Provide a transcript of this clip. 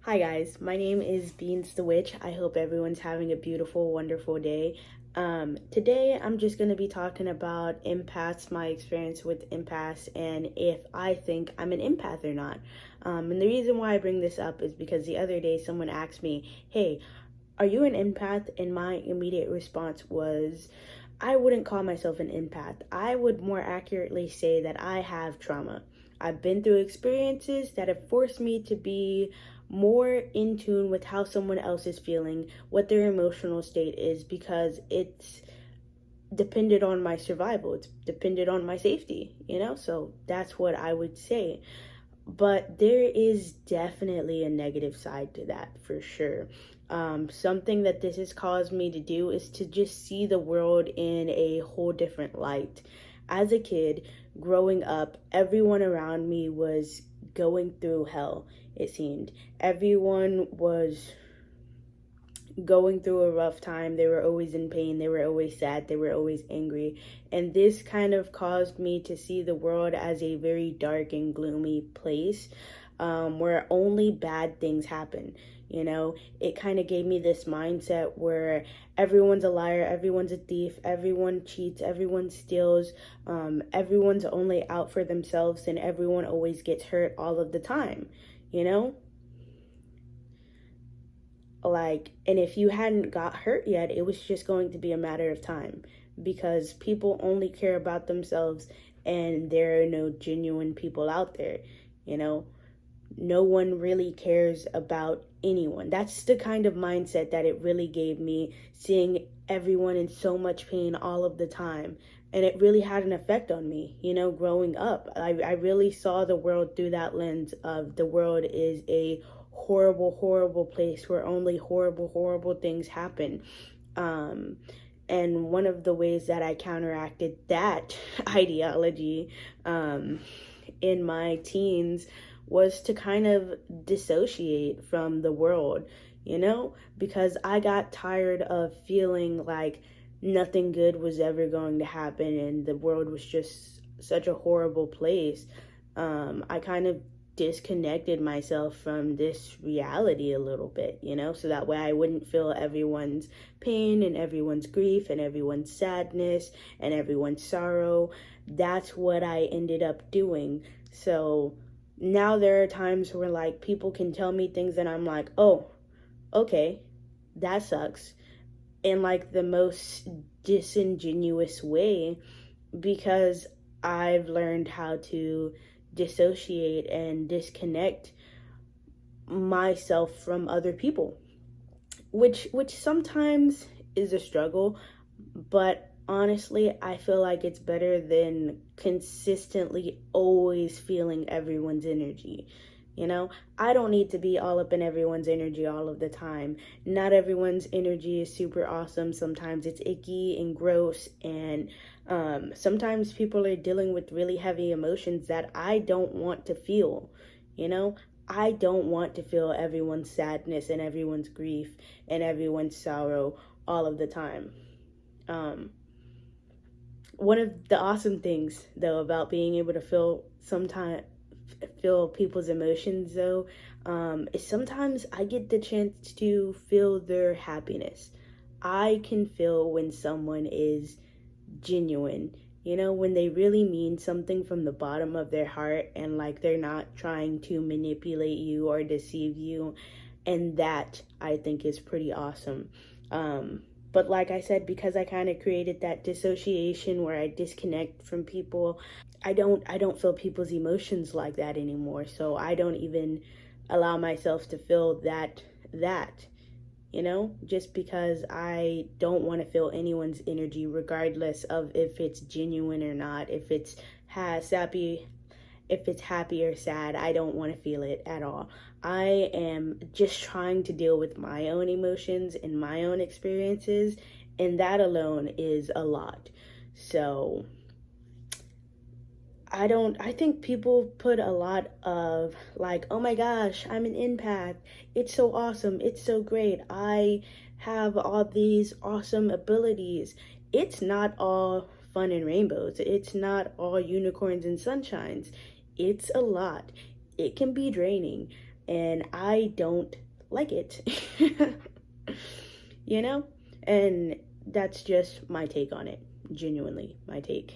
Hi guys, my name is Beans the Witch. I hope everyone's having a beautiful, wonderful day. Today I'm just going to be talking about empaths, my experience with empaths, and if I think I'm an empath or not. And the reason why I bring this up is because the other day someone asked me, hey, are you an empath? And my immediate response was, I wouldn't call myself an empath. I would more accurately say that I have trauma. I've been through experiences that have forced me to be more in tune with how someone else is feeling, what their emotional state is, because it's depended on my survival. It's depended on my safety, So that's what I would say. But there is definitely a negative side to that for sure. Something that this has caused me to do is to just see the world in a whole different light. As a kid, growing up, everyone around me was going through hell, it seemed. Everyone was going through a rough time. They were always in pain. They were always sad. They were always angry. And this kind of caused me to see the world as a very dark and gloomy place, where only bad things happen. It kind of gave me this mindset where everyone's a liar, everyone's a thief, everyone cheats, everyone steals, everyone's only out for themselves, and everyone always gets hurt all of the time, you know? And if you hadn't got hurt yet, it was just going to be a matter of time, because people only care about themselves, and there are no genuine people out there. No one really cares about anyone. That's the kind of mindset that it really gave me, seeing everyone in so much pain all of the time. And it really had an effect on me, growing up. I really saw the world through that lens of the world is a horrible, horrible place where only horrible, horrible things happen. And one of the ways that I counteracted that ideology in my teens was to kind of dissociate from the world, because I got tired of feeling like nothing good was ever going to happen and the world was just such a horrible place. I kind of disconnected myself from this reality a little bit, so that way I wouldn't feel everyone's pain and everyone's grief and everyone's sadness and everyone's sorrow. That's what I ended up doing. So now there are times where people can tell me things and I'm like, oh, okay, that sucks, in the most disingenuous way, because I've learned how to dissociate and disconnect myself from other people, which sometimes is a struggle, but honestly, I feel like it's better than consistently always feeling everyone's energy. I don't need to be all up in everyone's energy all of the time. Not everyone's energy is super awesome. Sometimes it's icky and gross, and sometimes people are dealing with really heavy emotions that I don't want to feel. I don't want to feel everyone's sadness and everyone's grief and everyone's sorrow all of the time. One of the awesome things, though, about being able to feel people's emotions, though, is sometimes I get the chance to feel their happiness. I can feel when someone is genuine, when they really mean something from the bottom of their heart, and they're not trying to manipulate you or deceive you. And that, I think, is pretty awesome. But like I said, because I kind of created that dissociation where I disconnect from people, I don't feel people's emotions like that anymore. So I don't even allow myself to feel that, just because I don't want to feel anyone's energy, regardless of if it's genuine or not, if it's happy or sad. I don't want to feel it at all. I am just trying to deal with my own emotions and my own experiences, and that alone is a lot. So I think people put a lot of oh my gosh, I'm an empath. It's so awesome. It's so great. I have all these awesome abilities. It's not all fun and rainbows. It's not all unicorns and sunshines. It's a lot. It can be draining. and I don't like it. You know? And that's just my take on it. Genuinely, my take.